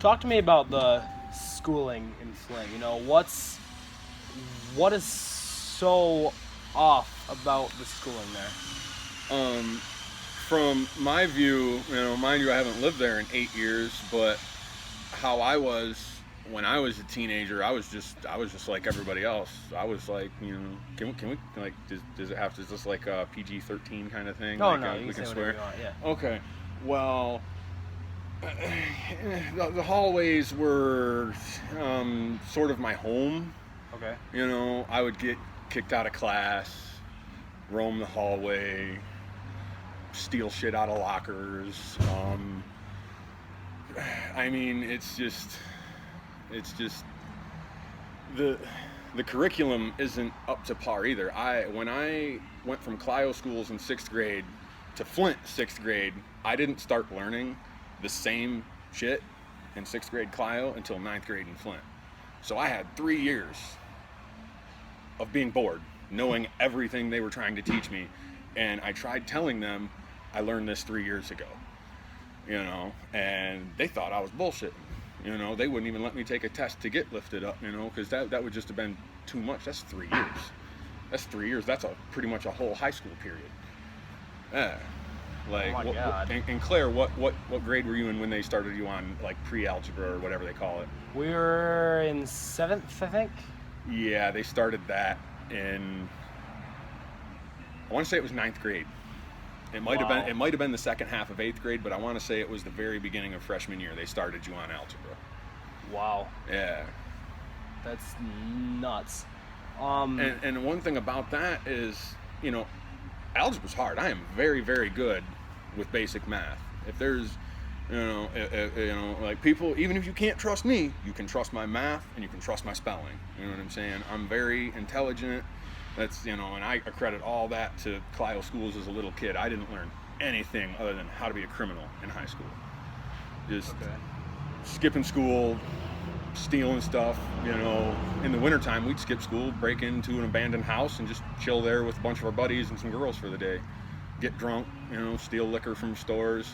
talk to me about the schooling in Flint. You know, what is so off about the schooling there? From my view, mind you, I haven't lived there in 8 years, but how I was when I was a teenager, I was just like everybody else. I was like, can we like does it have to, is this like a PG-13 kind of thing? Oh Like, no, you we can can say swear. whatever you want. Yeah. Okay, well, the hallways were sort of my home. Okay. I would get kicked out of class, roam the hallway, steal shit out of lockers. I mean, it's just the curriculum isn't up to par either. When I went from Clio schools in 6th grade to Flint 6th grade, I didn't start learning the same shit in 6th grade Clio until 9th grade in Flint. So I had 3 years of being bored, knowing everything they were trying to teach me, and I tried telling them I learned this 3 years ago, and they thought I was bullshitting. They wouldn't even let me take a test to get lifted up, because that would just have been too much. That's 3 years. That's pretty much a whole high school period. Yeah. Like, oh my God. And Claire, what grade were you in when they started you on like pre-algebra or whatever they call it? We were in 7th, I think. Yeah, they started that in, I want to say it was 9th grade. It might have been the second half of 8th grade, but I want to say it was the very beginning of freshman year. They started you on algebra. Wow. Yeah. That's nuts. And one thing about that is, algebra's hard. I am very, very good with basic math. If there's, like people, even if you can't trust me, you can trust my math and you can trust my spelling. You know what I'm saying? I'm very intelligent. That's, and I accredit all that to Clio schools as a little kid. I didn't learn anything other than how to be a criminal in high school. Just skipping school, stealing stuff. In the wintertime, we'd skip school, break into an abandoned house, and just chill there with a bunch of our buddies and some girls for the day. Get drunk, steal liquor from stores.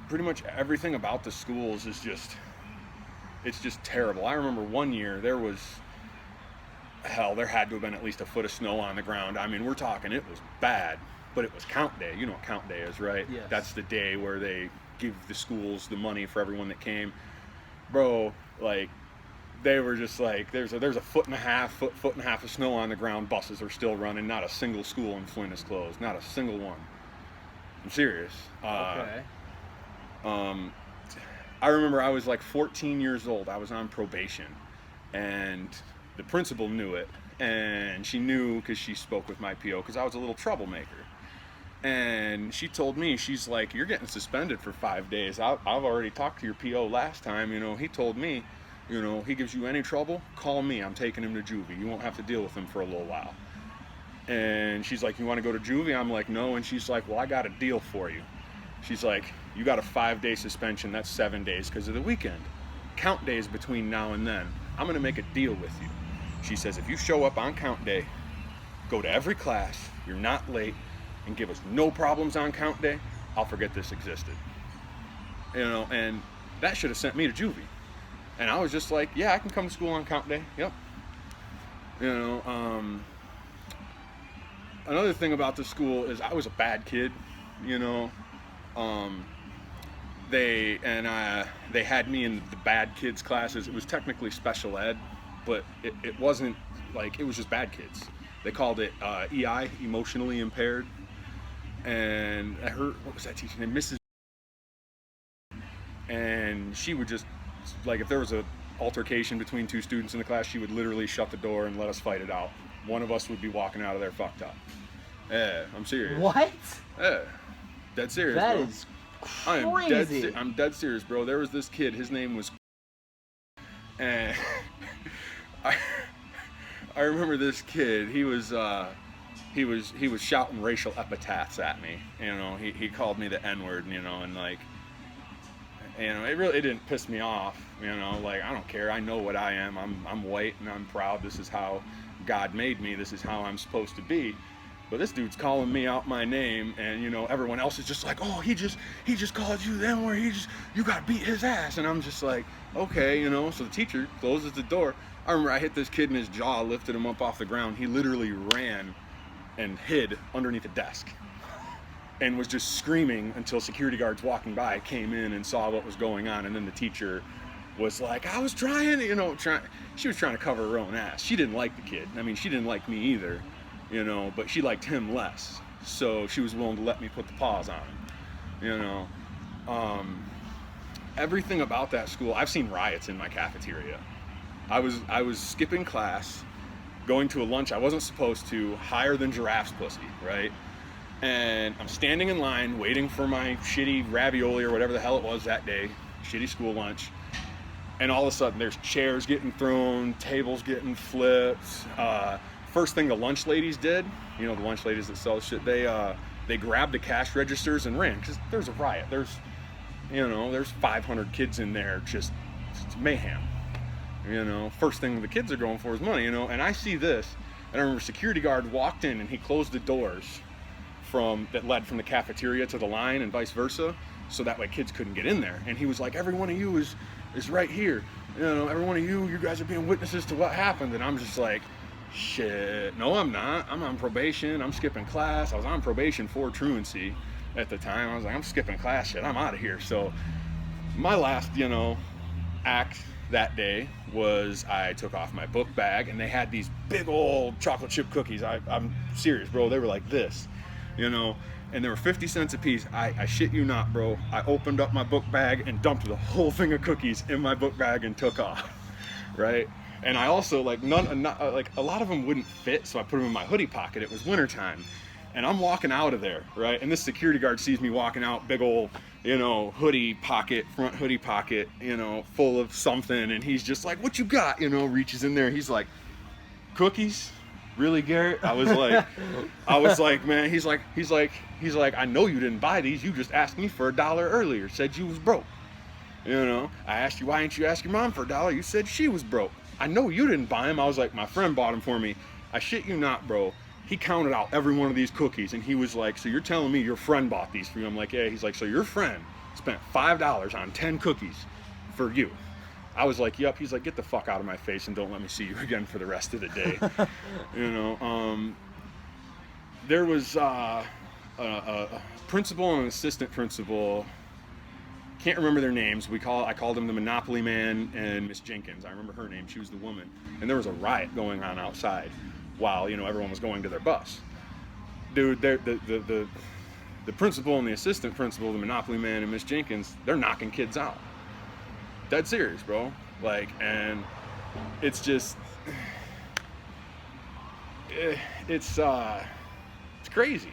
Pretty much everything about the schools is it's just terrible. I remember one year there had to have been at least a foot of snow on the ground. I mean, we're talking, it was bad, but it was count day. You know what count day is, right? Yes. That's the day where they give the schools the money for everyone that came. Bro, like, they were just like, there's a foot and a half of snow on the ground. Buses are still running. Not a single school in Flint is closed. Not a single one. I'm serious. Okay. I remember I was like 14 years old. I was on probation, and the principal knew it, and she knew because she spoke with my PO because I was a little troublemaker. And she told me, she's like, you're getting suspended for 5 days. I've already talked to your PO last time. He told me, he gives you any trouble, call me. I'm taking him to juvie. You won't have to deal with him for a little while. And she's like, you want to go to juvie? I'm like, no. And she's like, well, I got a deal for you. She's like, you got a 5-day suspension. That's 7 days because of the weekend. Count days between now and then. I'm going to make a deal with you. She says, if you show up on count day, go to every class, you're not late, and give us no problems on count day, I'll forget this existed. And that should have sent me to juvie. And I was just like, yeah, I can come to school on count day. Yep. Another thing about the school is I was a bad kid. They had me in the bad kids classes. It was technically special ed, but it wasn't like, it was just bad kids. They called it EI, emotionally impaired. And I heard, what was that teacher named? Mrs. And she would just, like, if there was a altercation between two students in the class, she would literally shut the door and let us fight it out. One of us would be walking out of there fucked up. Yeah, I'm serious. What? Yeah, dead serious. That bro. is crazy. I'm dead serious, bro. There was this kid. His name was, and I remember this kid. He was shouting racial epithets at me. He called me the N-word. And like, it didn't piss me off. Like, I don't care. I know what I am. I'm white and I'm proud. This is how God made me. This is how I'm supposed to be. But this dude's calling me out my name, and you know, everyone else is just like, oh, he just called you then, where you got to beat his ass. And I'm just like, okay, you know. So the teacher closes the door. I remember I hit this kid in his jaw, lifted him up off the ground. He literally ran and hid underneath a desk and was just screaming until security guards walking by came in and saw what was going on. And then the teacher was like, I was trying, you know, she was trying to cover her own ass. She didn't like the kid. I mean, she didn't like me either, you know, but she liked him less. So she was willing to let me put the paws on him, you know. Everything about that school, I've seen riots in my cafeteria. I was skipping class, going to a lunch I wasn't supposed to, higher than giraffe's pussy, right? And I'm standing in line waiting for my shitty ravioli or whatever the hell it was that day, shitty school lunch. And all of a sudden there's chairs getting thrown, tables getting flipped. First thing the lunch ladies did, you know, the lunch ladies that sell shit, they grabbed the cash registers and ran, because there's a riot. There's 500 kids in there, just mayhem. You know, first thing the kids are going for is money, you know. And I see this, and I remember security guard walked in and he closed the doors that led from the cafeteria to the line and vice versa, so that way kids couldn't get in there. And he was like, every one of you is right here. You know, every one of you guys are being witnesses to what happened. And I'm just like, shit, no, I'm not. I'm on probation. I'm skipping class. I was on probation for truancy at the time. I was like, I'm skipping class, shit, I'm out of here. So my last, you know, act that day was I took off my book bag, and they had these big old chocolate chip cookies. I'm serious, bro. They were like this, you know, and they were 50 cents a piece. I shit you not, bro. I opened up my book bag and dumped the whole thing of cookies in my book bag and took off, right? And I also, like, a lot of them wouldn't fit, so I put them in my hoodie pocket. It was wintertime. And I'm walking out of there, right? And this security guard sees me walking out, big old, you know, hoodie pocket, front hoodie pocket, you know, full of something. And he's just like, what you got? You know, reaches in there. He's like, cookies? Really, Garrett? I was like, man, he's like, I know you didn't buy these. You just asked me for $1 earlier. Said you was broke. You know, I asked you, why didn't you ask your mom for $1? You said she was broke. I know you didn't buy them. I was like, my friend bought them for me. I shit you not, bro. He counted out every one of these cookies, and he was like, so you're telling me your friend bought these for you? I'm like, yeah. He's like, so your friend spent $5 on 10 cookies for you? I was like, yep. He's like, get the fuck out of my face and don't let me see you again for the rest of the day. You know, there was a principal and an assistant principal. Can't remember their names. I called them the Monopoly Man and Miss Jenkins. I remember her name. She was the woman. And there was a riot going on outside while, you know, everyone was going to their bus. Dude, the principal and the assistant principal, the Monopoly Man and Miss Jenkins, they're knocking kids out. Dead serious, bro. Like, and it's just, it's crazy.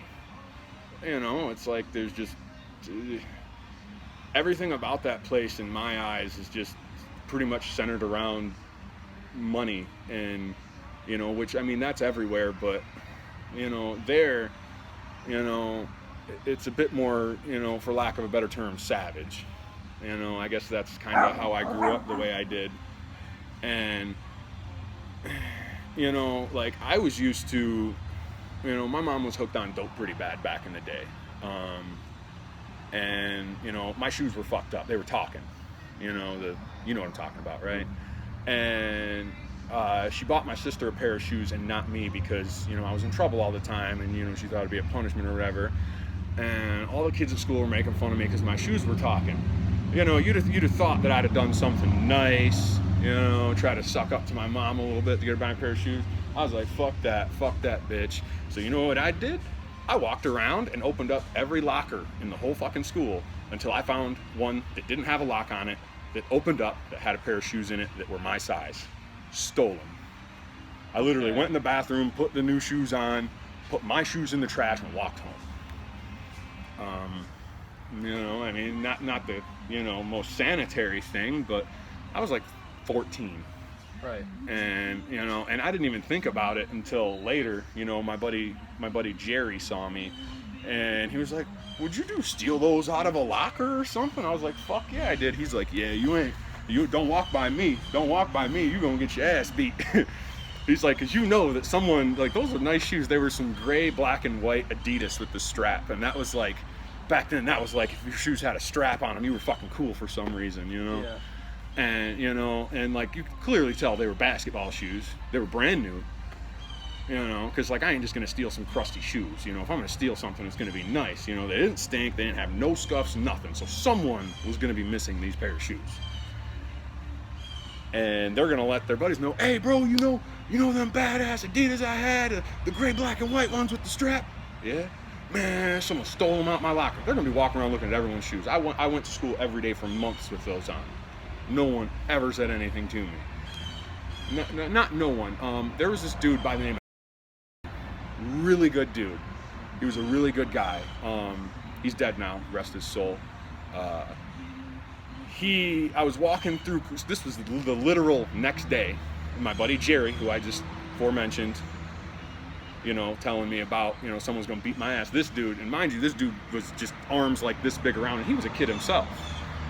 You know, it's like there's just, everything about that place in my eyes is just pretty much centered around money. And, you know, which, I mean, that's everywhere, but, you know, there, you know, it's a bit more, you know, for lack of a better term, savage. You know, I guess that's kind of how I grew up the way I did. And, you know, like, I was used to, you know, my mom was hooked on dope pretty bad back in the day. And, you know, my shoes were fucked up. They were talking, you know, you know what I'm talking about, right? And she bought my sister a pair of shoes and not me because, you know, I was in trouble all the time, and, you know, she thought it'd be a punishment or whatever. And all the kids at school were making fun of me because my shoes were talking. You know, you'd have thought that I'd have done something nice, you know, try to suck up to my mom a little bit to get her buy a pair of shoes. I was like, fuck that bitch. So you know what I did? I walked around and opened up every locker in the whole fucking school until I found one that didn't have a lock on it, that opened up, that had a pair of shoes in it that were my size. Stole them. I literally went in the bathroom, put the new shoes on, put my shoes in the trash, and walked home. You know, I mean, not the, you know, most sanitary thing, but I was like 14. Right. And, you know, and I didn't even think about it until later. You know, my buddy Jerry saw me, and he was like, would you steal those out of a locker or something? I was like, fuck yeah, I did. He's like, yeah, you don't walk by me. Don't walk by me. You're going to get your ass beat. He's like, because you know that someone, like, those were nice shoes. They were some gray, black, and white Adidas with the strap. And that was like, back then, that was like, if your shoes had a strap on them, you were fucking cool for some reason, you know? Yeah. And, you know, and like, you could clearly tell they were basketball shoes. They were brand new, you know, because like, I ain't just going to steal some crusty shoes. You know, if I'm going to steal something, it's going to be nice. You know, they didn't stink. They didn't have no scuffs, nothing. So someone was going to be missing these pair of shoes. And they're gonna let their buddies know, hey bro, you know them badass Adidas I had, the gray, black, and white ones with the strap? Yeah? Man, someone stole them out my locker. They're gonna be walking around looking at everyone's shoes. I went to school every day for months with those on. No one ever said anything to me. Not no one. There was this dude by the name of really good dude. He was a really good guy. He's dead now, rest his soul. I was walking through, this was the literal next day, my buddy Jerry, who I just aforementioned, you know, telling me about, you know, someone's gonna beat my ass. This dude, and mind you, this dude was just arms like this big around, and he was a kid himself.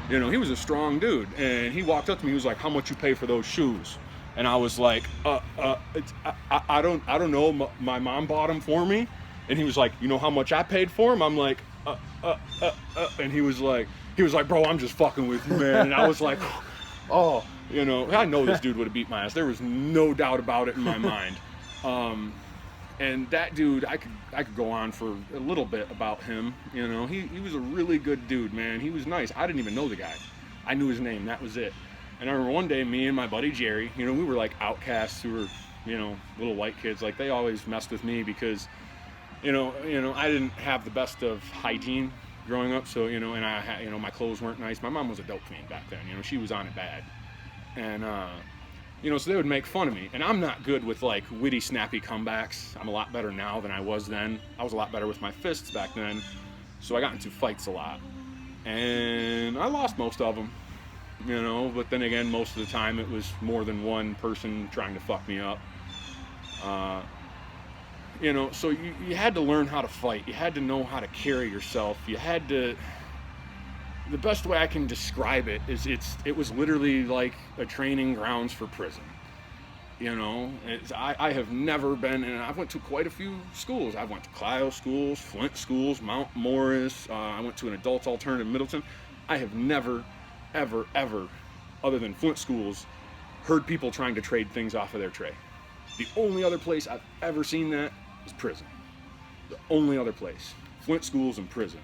You know, he was a strong dude, and he walked up to me, he was like, how much you pay for those shoes? And I was like, I don't know, my mom bought them for me. And he was like, you know how much I paid for them? I'm like, and he was like, bro, I'm just fucking with you, man. And I was like, oh, you know, I know this dude would have beat my ass. There was no doubt about it in my mind. And that dude, I could go on for a little bit about him. You know, he was a really good dude, man. He was nice. I didn't even know the guy. I knew his name. That was it. And I remember one day, me and my buddy Jerry, you know, we were like outcasts who were, you know, little white kids. Like, they always messed with me because, you know, I didn't have the best of hygiene growing up, so, you know, and I had, you know, my clothes weren't nice. My mom was a dope fiend back then, you know, she was on it bad. And, you know, so they would make fun of me. And I'm not good with, like, witty, snappy comebacks. I'm a lot better now than I was then. I was a lot better with my fists back then, so I got into fights a lot. And I lost most of them, you know, but then again, most of the time it was more than one person trying to fuck me up. You know, so you had to learn how to fight. You had to know how to carry yourself. You had to... The best way I can describe it is it was literally like a training grounds for prison. You know, I have never been, and I've went to quite a few schools. I went to Clio schools, Flint schools, Mount Morris. I went to an adults alternative Middleton. I have never, ever, other than Flint schools, heard people trying to trade things off of their tray. The only other place I've ever seen that is prison. The only other place. Flint schools and prison.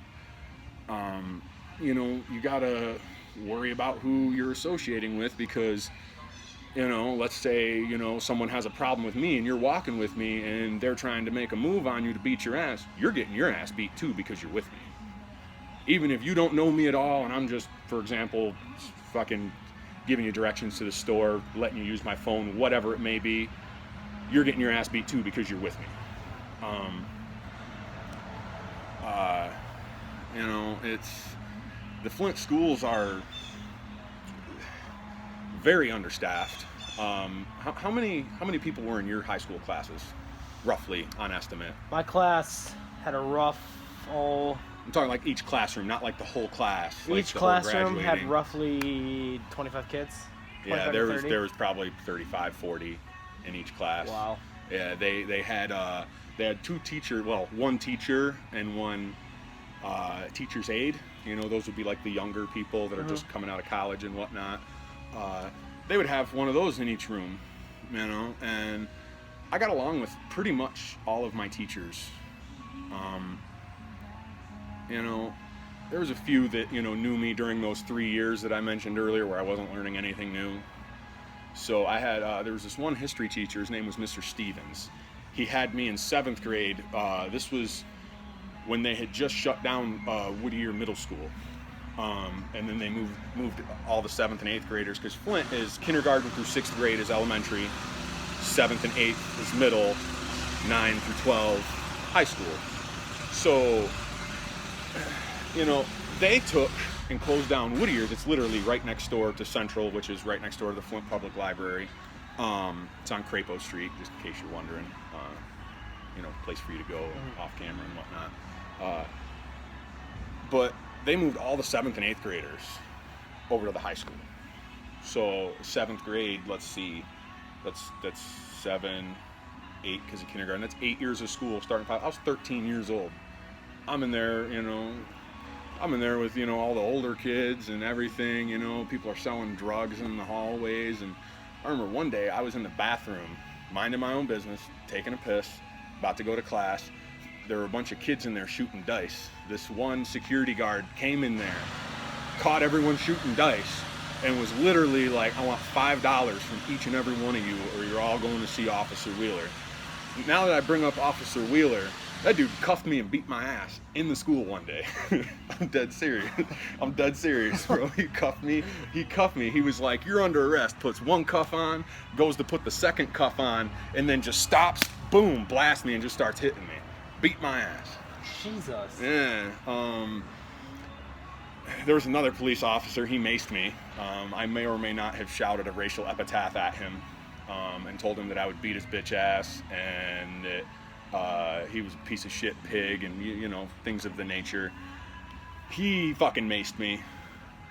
You know, you gotta worry about who you're associating with because, you know, let's say, you know, someone has a problem with me and you're walking with me and they're trying to make a move on you to beat your ass, you're getting your ass beat too because you're with me. Even if you don't know me at all and I'm just, for example, fucking giving you directions to the store, letting you use my phone, whatever it may be, you're getting your ass beat too because you're with me. You know, the Flint schools are very understaffed. How many people were in your high school classes, roughly, on estimate? My class had a rough, I'm talking like each classroom, not like the whole class. Each classroom had roughly 25 kids. Yeah, there was probably 35, 40 in each class. Wow. Yeah, they had one teacher and one teacher's aide. You know, those would be like the younger people that are just coming out of college and whatnot. They would have one of those in each room, you know, and I got along with pretty much all of my teachers. You know, there was a few that, you know, knew me during those 3 years that I mentioned earlier where I wasn't learning anything new. So I had, there was this one history teacher, his name was Mr. Stevens. He had me in 7th grade. This was when they had just shut down Whittier Middle School. And then they moved all the 7th and 8th graders, because Flint is kindergarten through 6th grade is elementary, 7th and 8th is middle, 9 through 12 high school. So, you know, they took and closed down Whittier, that's literally right next door to Central, which is right next door to the Flint Public Library. It's on Crapo Street, just in case you're wondering. You know, place for you to go off camera and whatnot. But they moved all the 7th and 8th graders over to the high school. So 7th grade, let's see, That's 7, 8 because of kindergarten. That's 8 years of school starting 5. I was 13 years old. I'm in there, I'm in there with, all the older kids and everything, people are selling drugs in the hallways. And I remember one day I was in the bathroom, minding my own business, taking a piss, about to go to class. There were a bunch of kids in there shooting dice. This one security guard came in there, caught everyone shooting dice, and was literally like, I want $5 from each and every one of you, or you're all going to see Officer Wheeler. Now that I bring up Officer Wheeler, that dude cuffed me and beat my ass in the school one day. I'm dead serious, bro. He cuffed me. He was like, you're under arrest. Puts one cuff on, goes to put the second cuff on, and then just stops, boom, blasts me and just starts hitting me. Beat my ass. Jesus. Yeah. There was another police officer. He maced me. I may or may not have shouted a racial epithet at him and told him that I would beat his bitch ass and that he was a piece of shit pig and, things of the nature. He fucking maced me.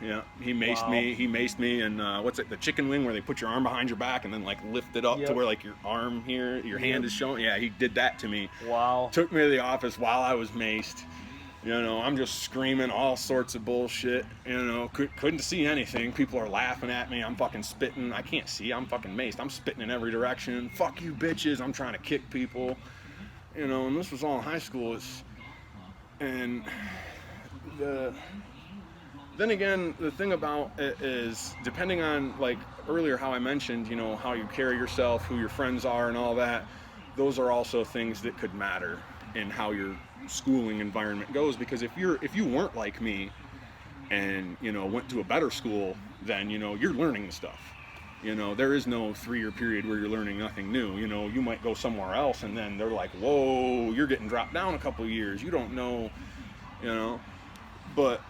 Yeah, he maced me. He maced me, and what's it? The chicken wing where they put your arm behind your back and then like lift it up to where like your arm here, your hand is showing. Yeah, he did that to me. Wow. Took me to the office while I was maced. I'm just screaming all sorts of bullshit. Couldn't see anything. People are laughing at me. I'm fucking spitting. I can't see. I'm fucking maced. I'm spitting in every direction. Fuck you, bitches. I'm trying to kick people. And this was all in high school. Then again, the thing about it is, depending on, like, earlier how I mentioned, how you carry yourself, who your friends are and all that, those are also things that could matter in how your schooling environment goes. Because if you weren't like me and, went to a better school, then, you're learning the stuff. There is no 3-year period where you're learning nothing new. You might go somewhere else and then they're like, whoa, you're getting dropped down a couple of years. You don't know, But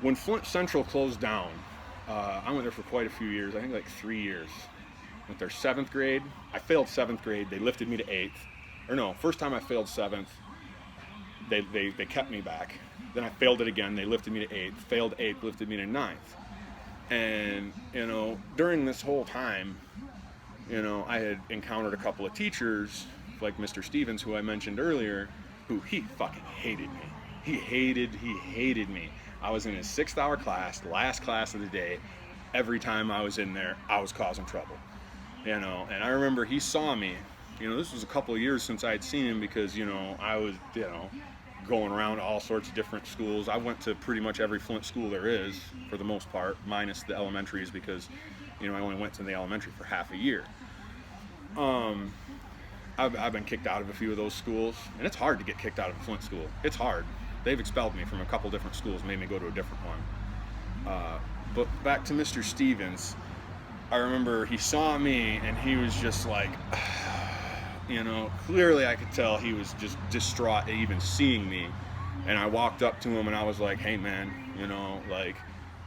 when Flint Central closed down, I went there for quite a few years. I think like 3 years. Went there 7th grade. I failed 7th grade. They lifted me to 8th. Or no, first time I failed 7th. They kept me back. Then I failed it again. They lifted me to 8th. Failed 8th, lifted me to 9th. And, during this whole time, I had encountered a couple of teachers, like Mr. Stevens, who I mentioned earlier, who he fucking hated me. He hated me. I was in his 6th-hour class, last class of the day. Every time I was in there, I was causing trouble. And I remember he saw me. This was a couple of years since I had seen him because, I was, going around to all sorts of different schools. I went to pretty much every Flint school there is, for the most part, minus the elementaries because, I only went to the elementary for half a year. I've been kicked out of a few of those schools, and it's hard to get kicked out of a Flint school. It's hard. They've expelled me from a couple different schools, made me go to a different one. But back to Mr. Stevens, I remember he saw me, and he was just like, clearly I could tell he was just distraught at even seeing me. And I walked up to him, and I was like, hey, man, I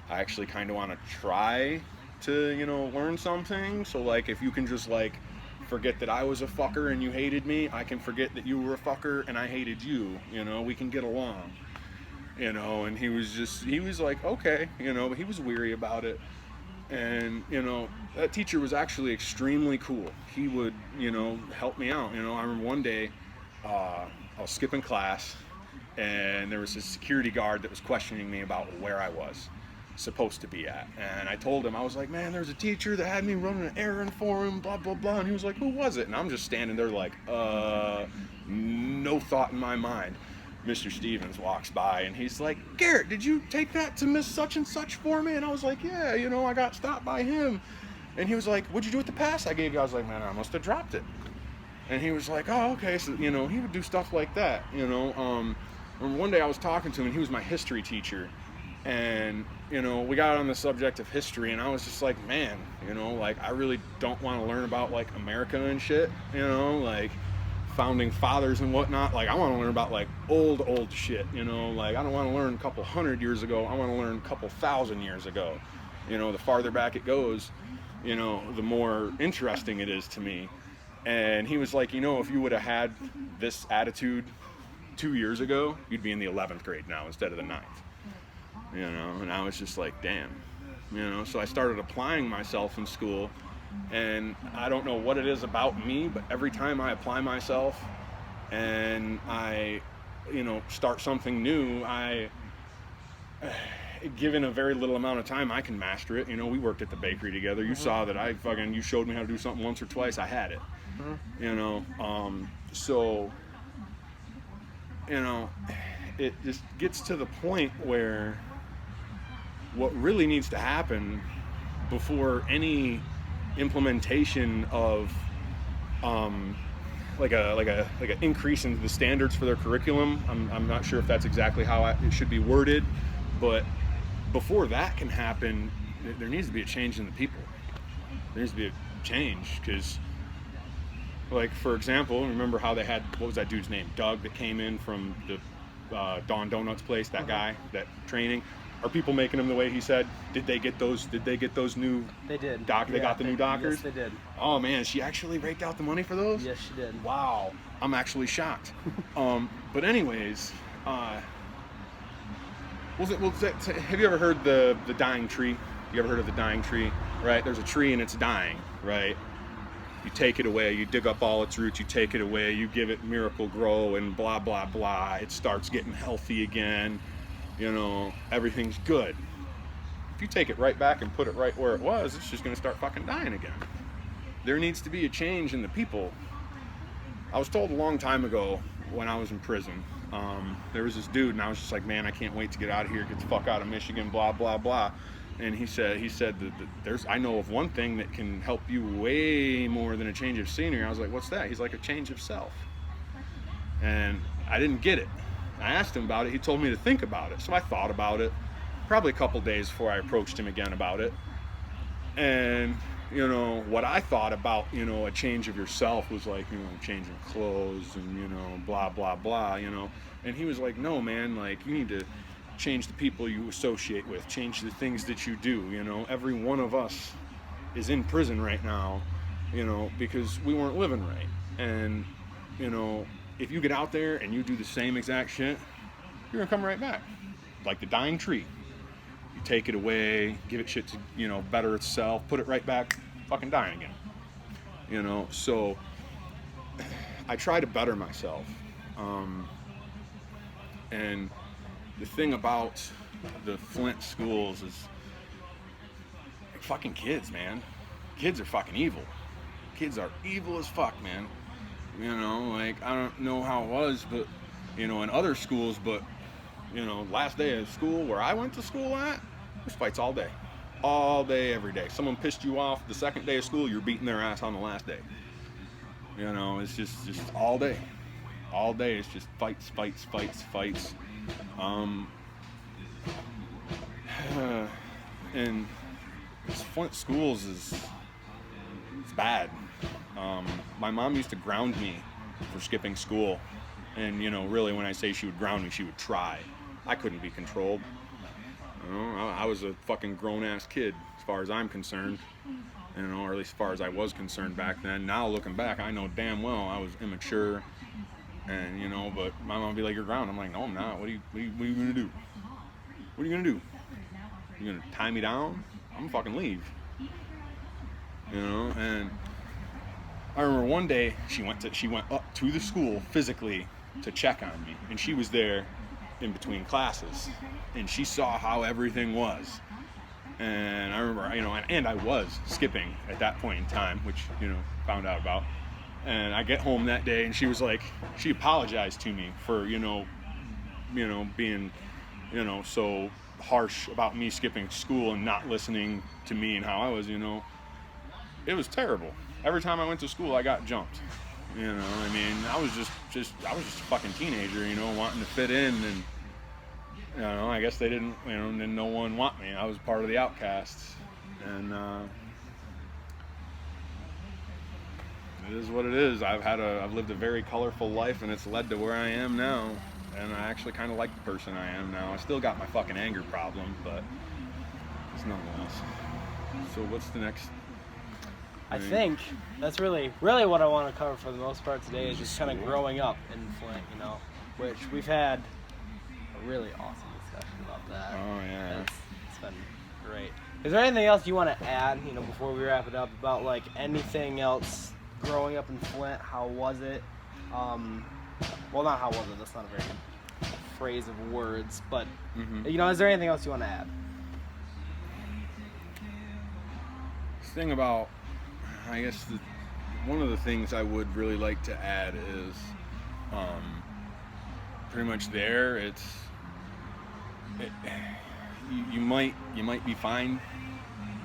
actually kind of want to try to, learn something. So, if you can just, forget that I was a fucker and you hated me, I can forget that you were a fucker and I hated you, we can get along, and he was like, okay, but he was weary about it. And, that teacher was actually extremely cool. He would, help me out. I remember one day, I was skipping class and there was a security guard that was questioning me about where I was supposed to be at. And I told him, I was like, man, there's a teacher that had me running an errand for him, blah, blah, blah. And he was like, who was it? And I'm just standing there like, no thought in my mind. Mr. Stevens walks by and he's like, Garrett, did you take that to Miss Such and Such for me? And I was like, yeah, I got stopped by him. And he was like, what'd you do with the pass I gave you? I was like, man, I must have dropped it. And he was like, oh, okay. So, he would do stuff like that, And one day I was talking to him and he was my history teacher. And, we got on the subject of history and I was just like, man, I really don't want to learn about America and shit, founding fathers and whatnot. I want to learn about old shit, I don't want to learn a couple 100 years ago. I want to learn a couple 1,000 years ago. The farther back it goes, the more interesting it is to me. And he was like, if you would have had this attitude 2 years ago, you'd be in the 11th grade now instead of the 9th. And I was just like, damn. So I started applying myself in school, and I don't know what it is about me, but every time I apply myself and I, start something new, given a very little amount of time, I can master it. We worked at the bakery together. You saw that you showed me how to do something once or twice, I had it. So, it just gets to the point where what really needs to happen before any implementation of like an increase in the standards for their curriculum. I'm not sure if that's exactly how it should be worded, but before that can happen, there needs to be a change in the people. There needs to be a change, because, like, for example, remember how they had, what was that dude's name? Doug, that came in from the Dawn Donuts place, that guy, that training. Are people making them the way he said? Did they get those new? They did. They got the new Dockers? Yes, they did. Oh man, she actually raked out the money for those? Yes, she did. Wow, I'm actually shocked. But anyways, have you ever heard the dying tree? You ever heard of the dying tree? Right? There's a tree and it's dying, right? You take it away, you dig up all its roots, you take it away, you give it Miracle Grow and blah, blah, blah. It starts getting healthy again. Everything's good. If you take it right back and put it right where it was, it's just going to start fucking dying again. There needs to be a change in the people. I was told a long time ago when I was in prison, there was this dude, and I was just like, man, I can't wait to get out of here, get the fuck out of Michigan, blah, blah, blah. And he said that I know of one thing that can help you way more than a change of scenery. I was like, what's that? He's like, a change of self. And I didn't get it. I asked him about it. He told me to think about it. So I thought about it, probably a couple days before I approached him again about it. And, what I thought about, a change of yourself was like, changing clothes and, blah, blah, blah, And he was like, no, man, like, you need to change the people you associate with, change the things that you do. Every one of us is in prison right now, because we weren't living right. And, if you get out there and you do the same exact shit, you're gonna come right back. Like the dying tree. You take it away, give it shit to, better itself, put it right back, fucking dying again. So I try to better myself. And the thing about the Flint schools is fucking kids, man. Kids are fucking evil. Kids are evil as fuck, man. Like, I don't know how it was, but, in other schools, but, last day of school where I went to school at, there's fights all day. All day, every day. Someone pissed you off the second day of school, you're beating their ass on the last day. It's just all day. All day, it's just fights. And Flint schools is bad. My mom used to ground me for skipping school, and really, when I say she would ground me, she would try. I couldn't be controlled. I was a fucking grown-ass kid as far as I'm concerned, or at least as far as I was concerned back then. Now looking back, I know damn well I was immature, and but my mom would be like, "You're grounded." I'm like, "No, I'm not. What are you gonna do? What are you gonna do? You gonna tie me down? I'm gonna fucking leave." And I remember one day she went up to the school physically to check on me, and she was there in between classes, and she saw how everything was. And I remember, and I was skipping at that point in time, which found out about. And I get home that day, and she was like, she apologized to me for being so harsh about me skipping school and not listening to me and how I was. It was terrible. Every time I went to school, I got jumped. I was just a fucking teenager, wanting to fit in, and I guess they didn't, no one want me. I was part of the outcasts, and it is what it is. I've lived a very colorful life, and it's led to where I am now. And I actually kind of like the person I am now. I still got my fucking anger problem, but it's nonetheless. So what's the next? I think that's really what I want to cover for the most part today is just kind of growing up in Flint, which we've had a really awesome discussion about that. Oh yeah. It's been great. Is there anything else you want to add, before we wrap it up, about like anything else growing up in Flint? How was it? Well, not how was it. That's not a very good phrase of words, but is there anything else you want to add? Thing about, I guess, one of the things I would really like to add is, pretty much there. You might be fine,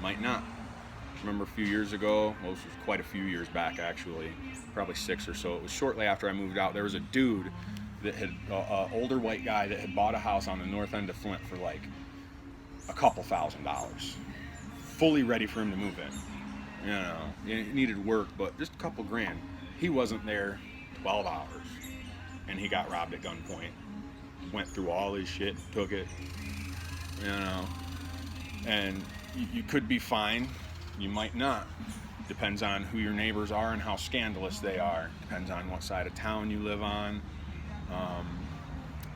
might not. Remember a few years ago, well, this was quite a few years back actually, probably 6 or so. It was shortly after I moved out. There was a dude that had, older white guy that had bought a house on the north end of Flint for like a couple $1,000s, fully ready for him to move in. It needed work, but just a couple grand. He wasn't there 12 hours, and he got robbed at gunpoint. Went through all his shit, took it. And you could be fine, you might not. Depends on who your neighbors are and how scandalous they are. Depends on what side of town you live on.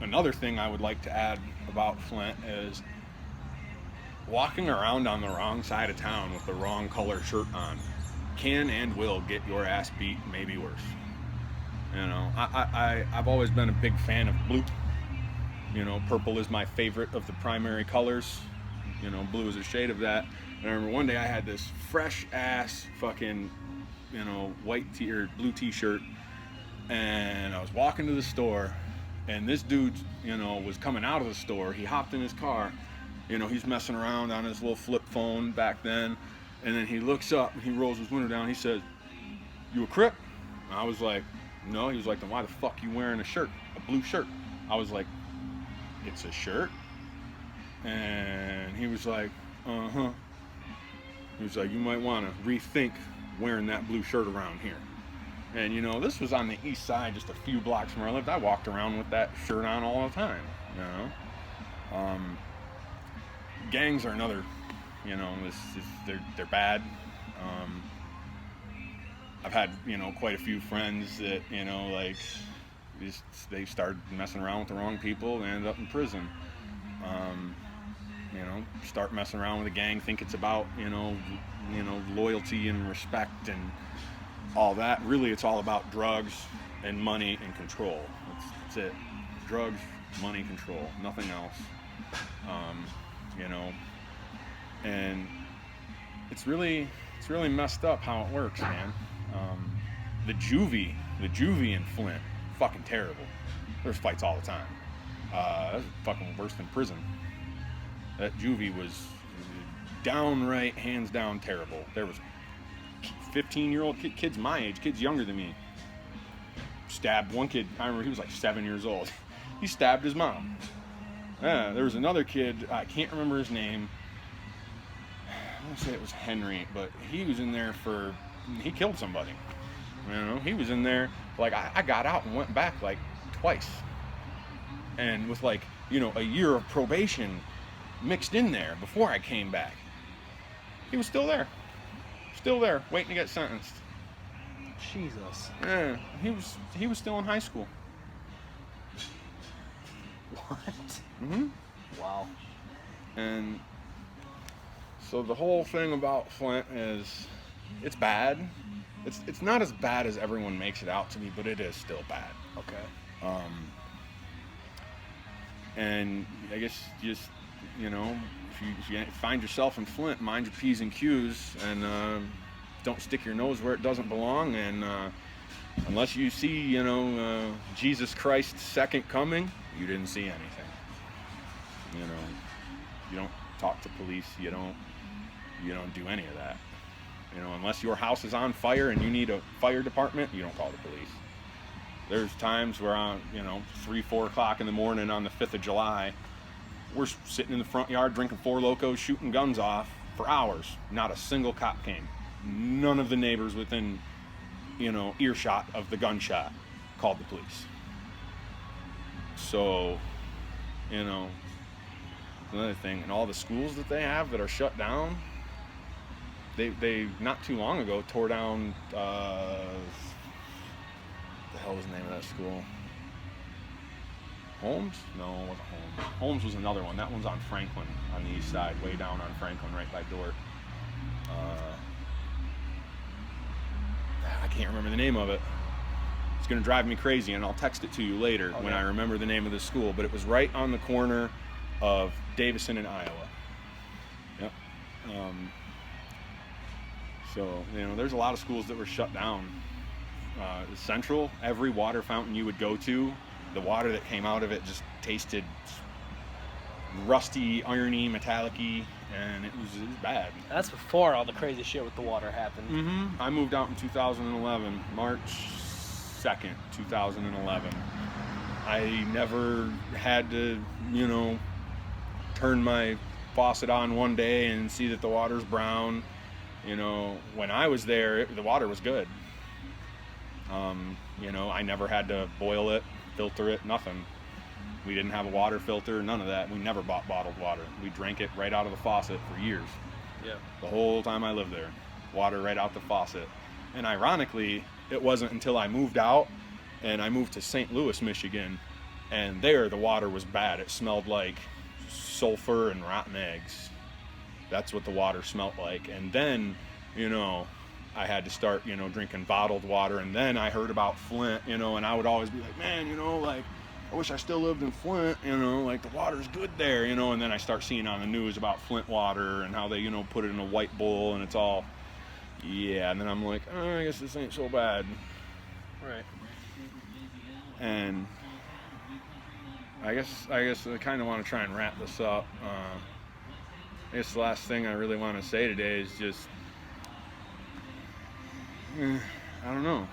Another thing I would like to add about Flint is walking around on the wrong side of town with the wrong color shirt on can and will get your ass beat, maybe worse. I've always been a big fan of blue. Purple is my favorite of the primary colors. Blue is a shade of that. And I remember one day I had this fresh ass fucking, white or blue t-shirt, and I was walking to the store, and this dude, was coming out of the store. He hopped in his car, he's messing around on his little flip phone back then, and then he looks up and he rolls his window down. He says, "You a Crip?" And I was like, "No." He was like, "Then why the fuck you wearing a blue shirt?" I was like, "It's a shirt." And he was like, "Uh-huh." He was like, "You might want to rethink wearing that blue shirt around here." And this was on the east side, just a few blocks from where I lived. I walked around with that shirt on all the time. Gangs are another, they're bad. I've had quite a few friends that they started messing around with the wrong people and ended up in prison. Start messing around with a gang, think it's about loyalty and respect and all that. Really, it's all about drugs and money and control. That's it. Drugs, money, control, nothing else. And it's really messed up how it works, man. The juvie in Flint, fucking terrible. There's fights all the time. That's fucking worse than prison. That juvie was downright, hands down terrible. There was 15-year-old kids my age, kids younger than me, stabbed one kid. I remember he was like 7 years old. He stabbed his mom. There was another kid, I can't remember his name. I want to say it was Henry, but he was in there he killed somebody. He was in there, I got out and went back twice. And with a year of probation mixed in there before I came back. He was still there, waiting to get sentenced. Jesus. Yeah, he was still in high school. What? Mm-hmm. Wow. And so the whole thing about Flint is, it's bad. It's not as bad as everyone makes it out to be, but it is still bad. Okay. And I guess just, if you find yourself in Flint, mind your P's and Q's, and don't stick your nose where it doesn't belong. And unless you see, Jesus Christ's second coming, you didn't see anything. You don't talk to police. You don't do any of that. Unless your house is on fire and you need a fire department, you don't call the police. There's times where 3-4 o'clock in the morning on the 5th of July, we're sitting in the front yard drinking Four Locos, shooting guns off for hours. Not a single cop came. None of the neighbors within, earshot of the gunshot called the police. So, another thing, and all the schools that they have that are shut down, they not too long ago tore down, the hell was the name of that school? Holmes? No, it wasn't Holmes. Holmes was another one. That one's on Franklin, on the east side, way down on Franklin, right by Dordt. I can't remember the name of it. It's going to drive me crazy, and I'll text it to you later when I remember the name of the school. But it was right on the corner of Davison and Iowa. Yep. So, there's a lot of schools that were shut down. Central, every water fountain you would go to, the water that came out of it just tasted rusty, irony, metallic-y, and it was bad. That's before all the crazy shit with the water happened. Mm-hmm. I moved out in 2011, March 2nd, 2011. I never had to, turn my faucet on one day and see that the water's brown. When I was there, the water was good. I never had to boil it, filter it, nothing. We didn't have a water filter, none of that. We never bought bottled water. We drank it right out of the faucet for years. Yeah. The whole time I lived there. Water right out the faucet. And ironically, it wasn't until I moved out and I moved to St. Louis, Michigan, and there the water was bad. It smelled like sulfur and rotten eggs. That's what the water smelled like. And then, I had to start, drinking bottled water. And then I heard about Flint, and I would always be like, man, I wish I still lived in Flint, the water's good there, and then I start seeing on the news about Flint water and how they, put it in a white bowl and it's all, and then I'm like, I guess this ain't so bad. Right. And I guess I kind of want to try and wrap this up. I guess the last thing I really want to say today is just, I don't know.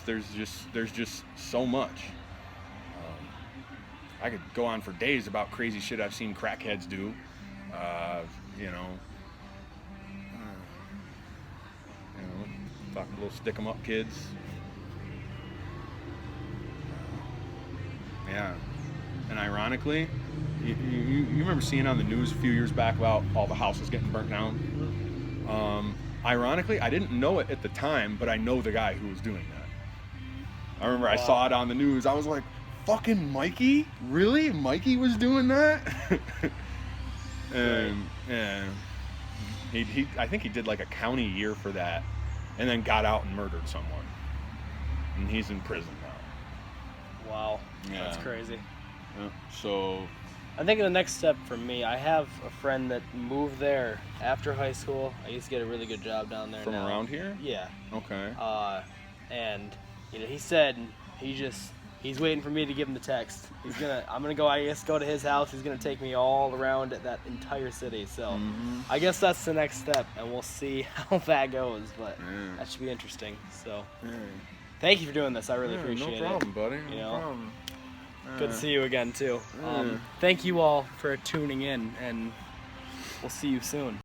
There's just so much. I could go on for days about crazy shit I've seen crackheads do. Fuck little stick 'em up kids. Yeah. And ironically, you remember seeing on the news a few years back about all the houses getting burnt down? Ironically, I didn't know it at the time, but I know the guy who was doing that. I remember I saw it on the news. I was like, fucking Mikey? Really? Mikey was doing that? And I think he did like a county year for that, and then got out and murdered someone. And he's in prison now. Wow. Yeah. That's crazy. Yeah. So I think the next step for me, I have a friend that moved there after high school. I used to get a really good job down there. From now. Around here? Yeah. Okay. And he said he's waiting for me to give him the text. I'm gonna go to his house. He's gonna take me all around that entire city. So I guess that's the next step, and we'll see how that goes. But that should be interesting. So thank you for doing this. I really appreciate it. No problem, buddy. No problem. Good to see you again too. Thank you all for tuning in, and we'll see you soon.